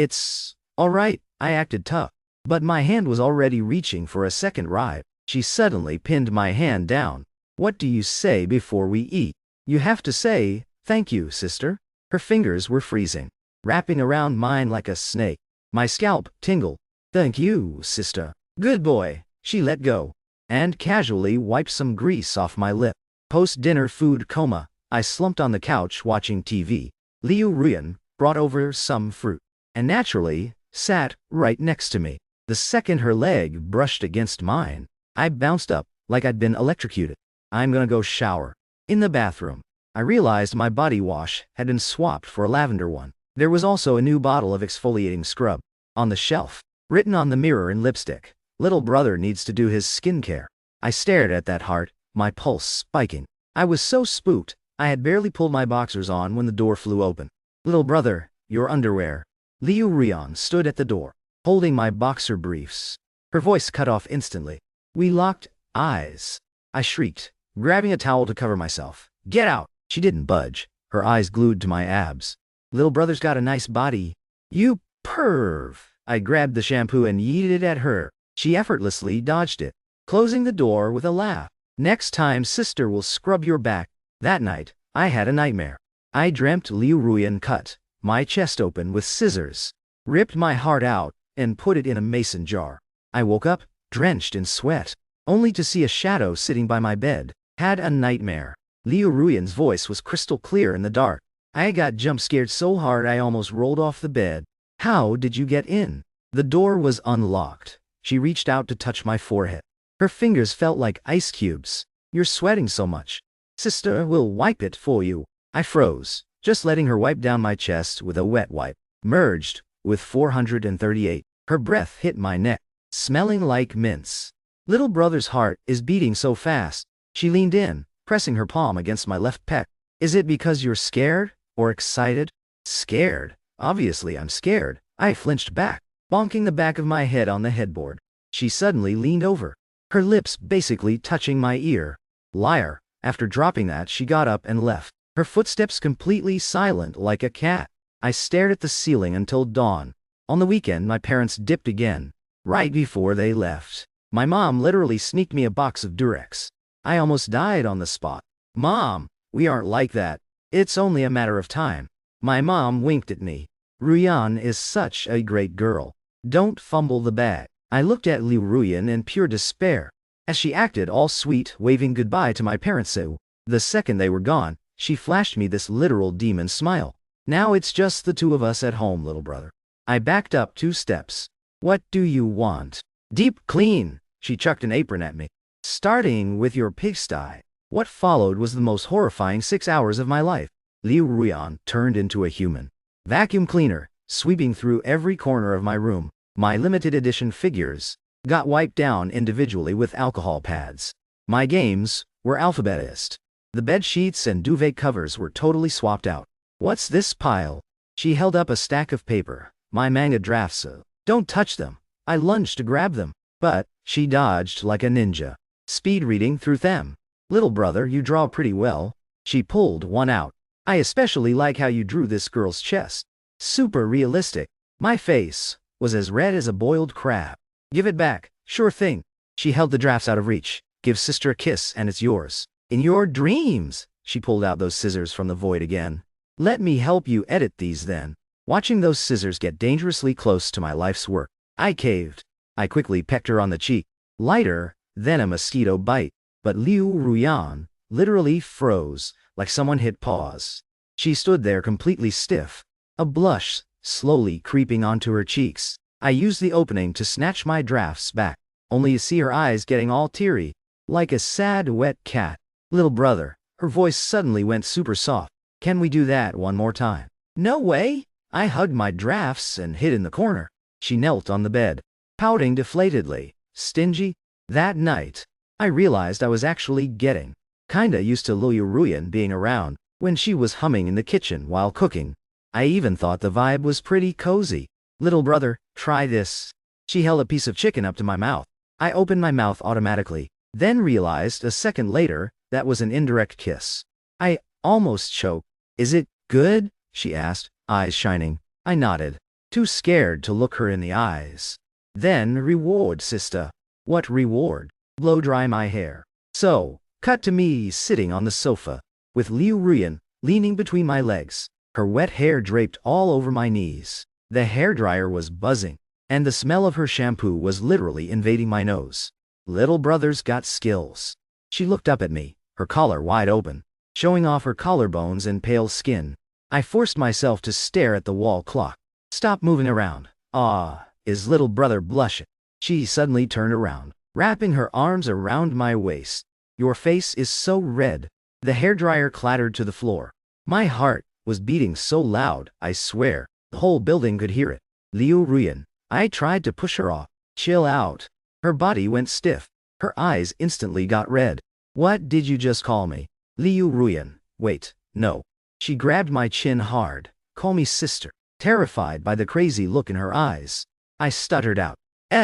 It's alright, I acted tough. But my hand was already reaching for a second ride. She suddenly pinned my hand down. What do you say before we eat? You have to say, thank you, sister. Her fingers were freezing, wrapping around mine like a snake. My scalp tingled. Thank you, sister. Good boy. She let go and casually wiped some grease off my lip. Post-dinner food coma. I slumped on the couch watching TV. Liu Ruyan brought over some fruit and naturally sat right next to me. The second her leg brushed against mine, I bounced up like I'd been electrocuted. I'm gonna go shower. In the bathroom, I realized my body wash had been swapped for a lavender one. There was also a new bottle of exfoliating scrub on the shelf, written on the mirror in lipstick. Little brother needs to do his skincare. I stared at that heart, my pulse spiking. I was so spooked, I had barely pulled my boxers on when the door flew open. Little brother, your underwear. Liu Ruyan stood at the door, holding my boxer briefs. Her voice cut off instantly. We locked eyes. I shrieked, grabbing a towel to cover myself. Get out! She didn't budge, her eyes glued to my abs. Little brother's got a nice body. You perv! I grabbed the shampoo and yeeted it at her. She effortlessly dodged it, closing the door with a laugh. Next time sister will scrub your back. That night, I had a nightmare. I dreamt Liu Ruyan cut my chest open with scissors, ripped my heart out, and put it in a mason jar. I woke up, drenched in sweat, only to see a shadow sitting by my bed. Had a nightmare. Liu Ruyan's voice was crystal clear in the dark. I got jump-scared so hard I almost rolled off the bed. How did you get in? The door was unlocked. She reached out to touch my forehead. Her fingers felt like ice cubes. You're sweating so much. Sister will wipe it for you. I froze, just letting her wipe down my chest with a wet wipe. Merged with 438. Her breath hit my neck, smelling like mints. Little brother's heart is beating so fast. She leaned in, pressing her palm against my left pec. Is it because you're scared or excited? Scared. Obviously I'm scared. I flinched back, bonking the back of my head on the headboard. She suddenly leaned over, her lips basically touching my ear. Liar. After dropping that, she got up and left, her footsteps completely silent like a cat. I stared at the ceiling until dawn. On the weekend, my parents dipped again. Right before they left, my mom literally sneaked me a box of Durex. I almost died on the spot. Mom, we aren't like that. It's only a matter of time. My mom winked at me. Ruyan is such a great girl. Don't fumble the bag. I looked at Liu Ruyan in pure despair, as she acted all sweet, waving goodbye to my parents. So, the second they were gone, she flashed me this literal demon smile. Now it's just the two of us at home, little brother. I backed up 2 steps. What do you want? Deep clean. She chucked an apron at me. Starting with your pigsty. What followed was the most horrifying 6 hours of my life. Liu Ruyan turned into a human vacuum cleaner, sweeping through every corner of my room. My limited edition figures got wiped down individually with alcohol pads. My games were alphabetized. The bed sheets and duvet covers were totally swapped out. What's this pile? She held up a stack of paper. My manga drafts. Don't touch them. I lunged to grab them, but she dodged like a ninja, speed reading through them. Little brother, you draw pretty well. She pulled one out. I especially like how you drew this girl's chest. Super realistic. My face was as red as a boiled crab. Give it back. Sure thing. She held the drafts out of reach. Give sister a kiss and it's yours. In your dreams. She pulled out those scissors from the void again. Let me help you edit these then. Watching those scissors get dangerously close to my life's work, I caved. I quickly pecked her on the cheek. Lighter than a mosquito bite. But Liu Ruyan literally froze, like someone hit pause. She stood there completely stiff, a blush slowly creeping onto her cheeks. I used the opening to snatch my drafts back, only to see her eyes getting all teary, like a sad wet cat. Little brother, her voice suddenly went super soft. Can we do that one more time? No way! I hugged my drafts and hid in the corner. She knelt on the bed, pouting deflatedly. Stingy? That night, I realized I was actually getting kinda used to Liu Ruyan being around when she was humming in the kitchen while cooking. I even thought the vibe was pretty cozy. Little brother, try this. She held a piece of chicken up to my mouth. I opened my mouth automatically, then realized a second later that was an indirect kiss. I almost choked. Is it good? She asked, eyes shining. I nodded. too scared to look her in the eyes. Then reward, sister. What reward? Blow dry my hair. So, cut to me sitting on the sofa, with Liu Ruyan leaning between my legs, her wet hair draped all over my knees. The hairdryer was buzzing, and the smell of her shampoo was literally invading my nose. Little brother's got skills. She looked up at me, her collar wide open, showing off her collarbones and pale skin. I forced myself to stare at the wall clock. Stop moving around. Ah, is little brother blushing? She suddenly turned around, wrapping her arms around my waist. Your face is so red. The hairdryer clattered to the floor. My heart was beating so loud, I swear, the whole building could hear it. Liu Ruyan. I tried to push her off. Chill out. Her body went stiff. Her eyes instantly got red. What did you just call me? Liu Ruyan. Wait, no. She grabbed my chin hard. Call me sister. Terrified by the crazy look in her eyes, I stuttered out,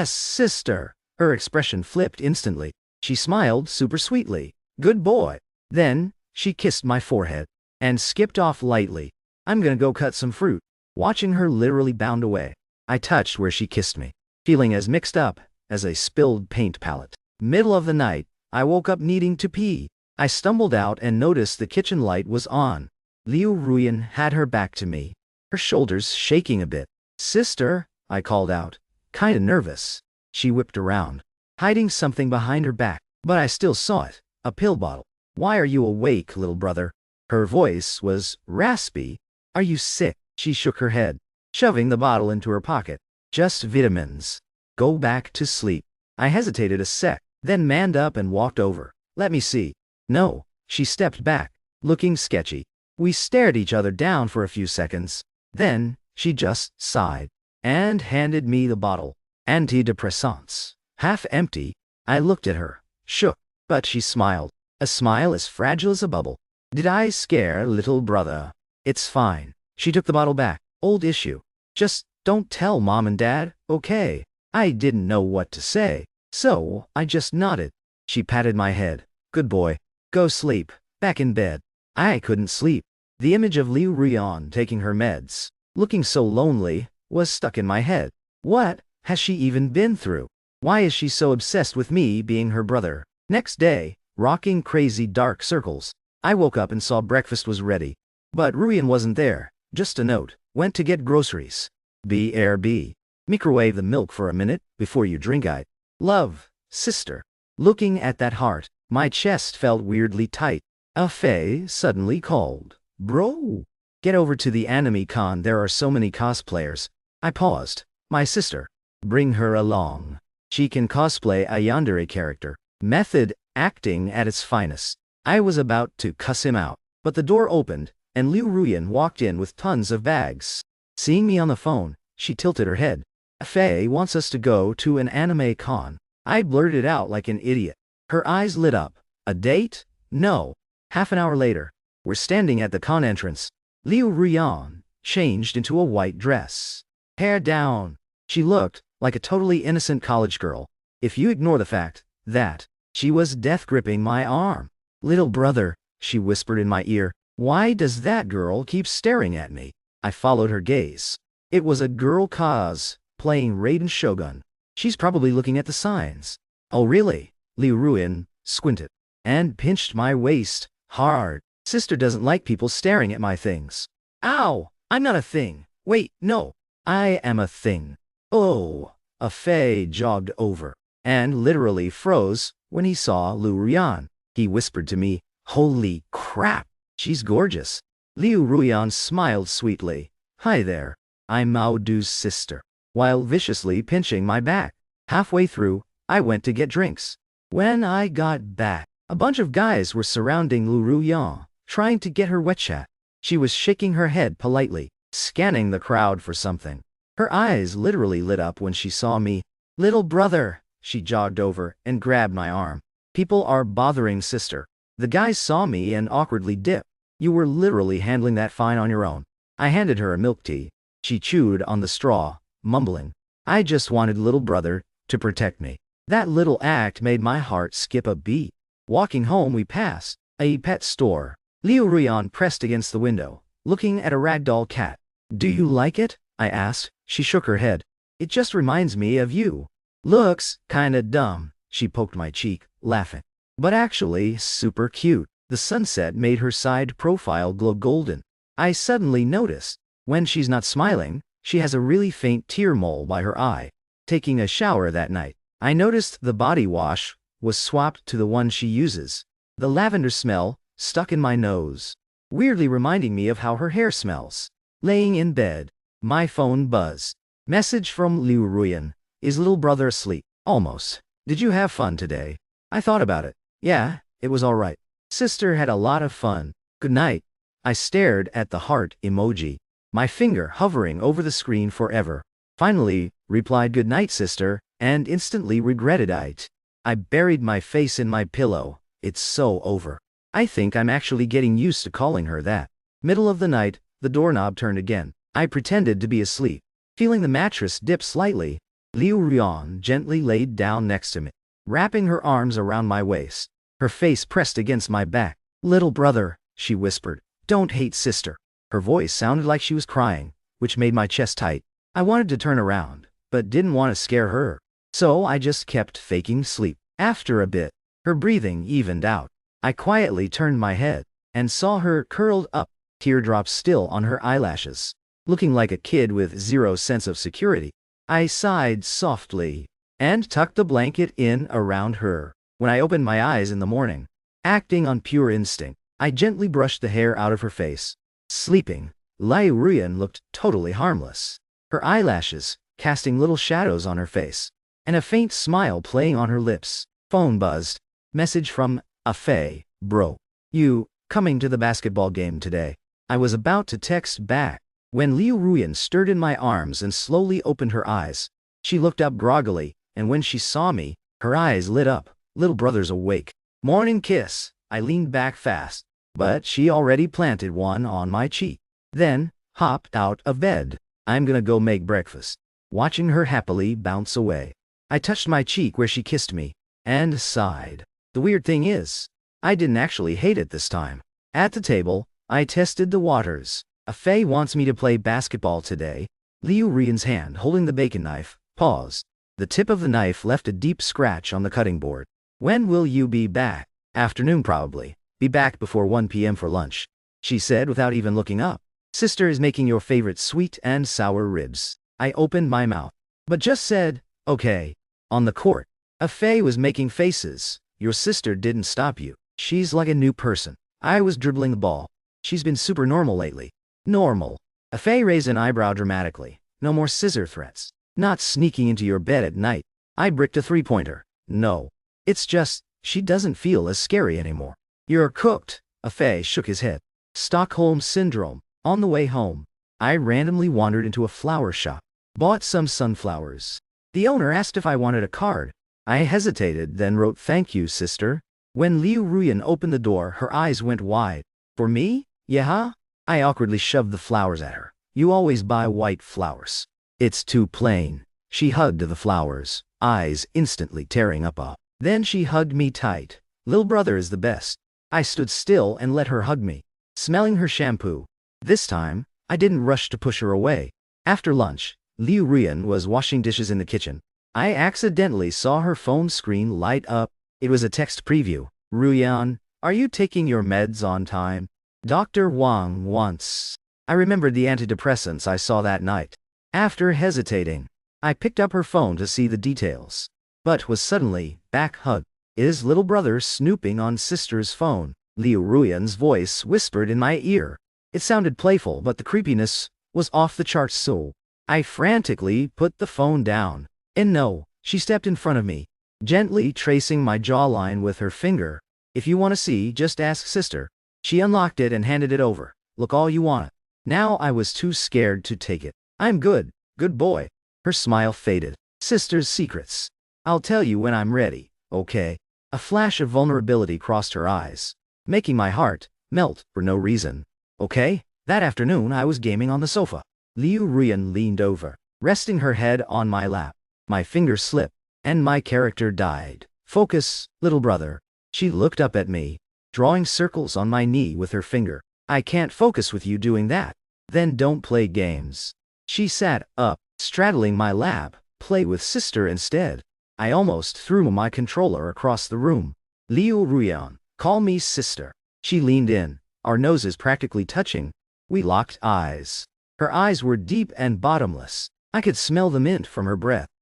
sister. Her expression flipped instantly. She smiled super sweetly. Good boy. Then, she kissed my forehead and skipped off lightly. I'm gonna go cut some fruit. Watching her literally bound away, I touched where she kissed me, feeling as mixed up as a spilled paint palette. Middle of the night, I woke up needing to pee. I stumbled out and noticed the kitchen light was on. Liu Ruyan had her back to me, her shoulders shaking a bit. Sister, I called out, kinda nervous. She whipped around, hiding something behind her back, but I still saw it, a pill bottle. Why are you awake, little brother? Her voice was raspy. Are you sick? She shook her head, shoving the bottle into her pocket. Just vitamins. Go back to sleep. I hesitated a sec, then manned up and walked over. Let me see. No. She stepped back, looking sketchy. We stared each other down for a few seconds. Then, she just sighed and handed me the bottle. Antidepressants. Half empty. I looked at her, shook, but she smiled. A smile as fragile as a bubble. Did I scare little brother? It's fine. She took the bottle back. Old issue. Just don't tell mom and dad, okay? I didn't know what to say, so I just nodded. She patted my head. Good boy. Go sleep. Back in bed. I couldn't sleep. The image of Liu Ruyan taking her meds, looking so lonely, was stuck in my head. What has she even been through? Why is she so obsessed with me being her brother? Next day, rocking crazy dark circles, I woke up and saw breakfast was ready. But Ruyan wasn't there. Just a note. Went to get groceries. BRB. Microwave the milk for a minute before you drink it. Love, sister. Looking at that heart, my chest felt weirdly tight. Faye suddenly called. Bro. Get over to the anime con, there are so many cosplayers. I paused. My sister. Bring her along. She can cosplay a yandere character. Method acting at its finest. I was about to cuss him out, but the door opened, and Liu Ruyan walked in with tons of bags. Seeing me on the phone, she tilted her head. Faye wants us to go to an anime con. I blurted out like an idiot. Her eyes lit up. A date? No. Half an hour later, we're standing at the con entrance. Liu Ruyan changed into a white dress. Hair down. She looked like a totally innocent college girl, if you ignore the fact that she was death-gripping my arm. Little brother, she whispered in my ear, why does that girl keep staring at me? I followed her gaze. It was a girl playing Raiden Shogun. She's probably looking at the signs. Oh really? Liu Ruyan squinted and pinched my waist hard. Sister doesn't like people staring at my things. Ow! I'm not a thing. Wait, no. I am a thing. Oh! A Faye jogged over and literally froze when he saw Liu Ruyan. He whispered to me, holy crap, she's gorgeous. Liu Ruyan smiled sweetly. Hi there. I'm Mao Du's sister, while viciously pinching my back. Halfway through, I went to get drinks. When I got back, a bunch of guys were surrounding Liu Ruyan, trying to get her wet chat. She was shaking her head politely, scanning the crowd for something. Her eyes literally lit up when she saw me. Little brother, she jogged over and grabbed my arm. People are bothering sister. The guys saw me and awkwardly dipped. You were literally handling that fine on your own. I handed her a milk tea. She chewed on the straw, mumbling. I just wanted little brother to protect me. That little act made my heart skip a beat. Walking home we passed a pet store. Liu Ruyan pressed against the window, looking at a ragdoll cat. Do you like it? I asked, She shook her head. It just reminds me of you. Looks kinda dumb. She poked my cheek, laughing. But actually, super cute. The sunset made her side profile glow golden. I suddenly noticed, when she's not smiling, she has a really faint tear mole by her eye. Taking a shower that night, I noticed the body wash was swapped to the one she uses. The lavender smell stuck in my nose, weirdly reminding me of how her hair smells. Laying in bed, my phone buzzed. Message from Liu Ruyan. Is little brother asleep? Almost. Did you have fun today? I thought about it. Yeah, it was alright. Sister had a lot of fun. Good night. I stared at the heart emoji, my finger hovering over the screen forever. Finally, replied good night sister, and instantly regretted it. I buried my face in my pillow. It's so over. I think I'm actually getting used to calling her that. Middle of the night, the doorknob turned again. I pretended to be asleep. Feeling the mattress dip slightly, Liu Ruyan gently laid down next to me, wrapping her arms around my waist. Her face pressed against my back. Little brother, she whispered, don't hate sister. Her voice sounded like she was crying, which made my chest tight. I wanted to turn around, but didn't want to scare her. So I just kept faking sleep. After a bit, her breathing evened out. I quietly turned my head and saw her curled up, teardrops still on her eyelashes, looking like a kid with zero sense of security. I sighed softly and tucked the blanket in around her. When I opened my eyes in the morning, acting on pure instinct, I gently brushed the hair out of her face. Sleeping, Liu Ruyan looked totally harmless, her eyelashes casting little shadows on her face, and a faint smile playing on her lips. Phone buzzed. Message from Afei. Bro, you coming to the basketball game today? I was about to text back when Liu Ruyan stirred in my arms and slowly opened her eyes. She looked up groggily, and when she saw me, her eyes lit up. Little brother's awake. Morning kiss. I leaned back fast, but she already planted one on my cheek. Then, hopped out of bed. I'm gonna go make breakfast. Watching her happily bounce away, I touched my cheek where she kissed me, and sighed. The weird thing is, I didn't actually hate it this time. At the table, I tested the waters. Afei wants me to play basketball today. Liu Ruyan's hand holding the bacon knife paused. The tip of the knife left a deep scratch on the cutting board. When will you be back? Afternoon probably. Be back before 1 p.m. for lunch, she said without even looking up. Sister is making your favorite sweet and sour ribs. I opened my mouth, but just said, okay. On the court, Afei was making faces. Your sister didn't stop you. She's like a new person. I was dribbling the ball. She's been super normal lately. Normal. Afei raised an eyebrow dramatically. No more scissor threats. Not sneaking into your bed at night. I bricked a three-pointer. No. It's just, she doesn't feel as scary anymore. You're cooked. Afei shook his head. Stockholm Syndrome. On the way home, I randomly wandered into a flower shop. Bought some sunflowers. The owner asked if I wanted a card. I hesitated, then wrote thank you, sister. When Liu Ruyan opened the door, her eyes went wide. For me? Yeah? I awkwardly shoved the flowers at her. You always buy white flowers. It's too plain. She hugged the flowers, eyes instantly tearing up. Then she hugged me tight. Lil brother is the best. I stood still and let her hug me, smelling her shampoo. This time, I didn't rush to push her away. After lunch, Liu Ruyan was washing dishes in the kitchen. I accidentally saw her phone screen light up. It was a text preview. Ruyan, are you taking your meds on time? Dr. Wang wants. I remembered the antidepressants I saw that night. After hesitating, I picked up her phone to see the details, but was suddenly back hugged. Is little brother snooping on sister's phone? Liu Ruyan's voice whispered in my ear. It sounded playful, but the creepiness was off the charts, so I frantically put the phone down. And no, she stepped in front of me, gently tracing my jawline with her finger. If you want to see, just ask sister. She unlocked it and handed it over. Look all you want. Now I was too scared to take it. I'm good, good boy. Her smile faded. Sister's secrets. I'll tell you when I'm ready, okay? A flash of vulnerability crossed her eyes, making my heart melt for no reason. Okay? That afternoon I was gaming on the sofa. Liu Ruyan leaned over, resting her head on my lap. My fingers slipped, and my character died. Focus, little brother. She looked up at me, drawing circles on my knee with her finger. I can't focus with you doing that. Then don't play games. She sat up, straddling my lap, play with sister instead. I almost threw my controller across the room. Liu Ruyan, call me sister. She leaned in, our noses practically touching. We locked eyes. Her eyes were deep and bottomless. I could smell the mint from her breath.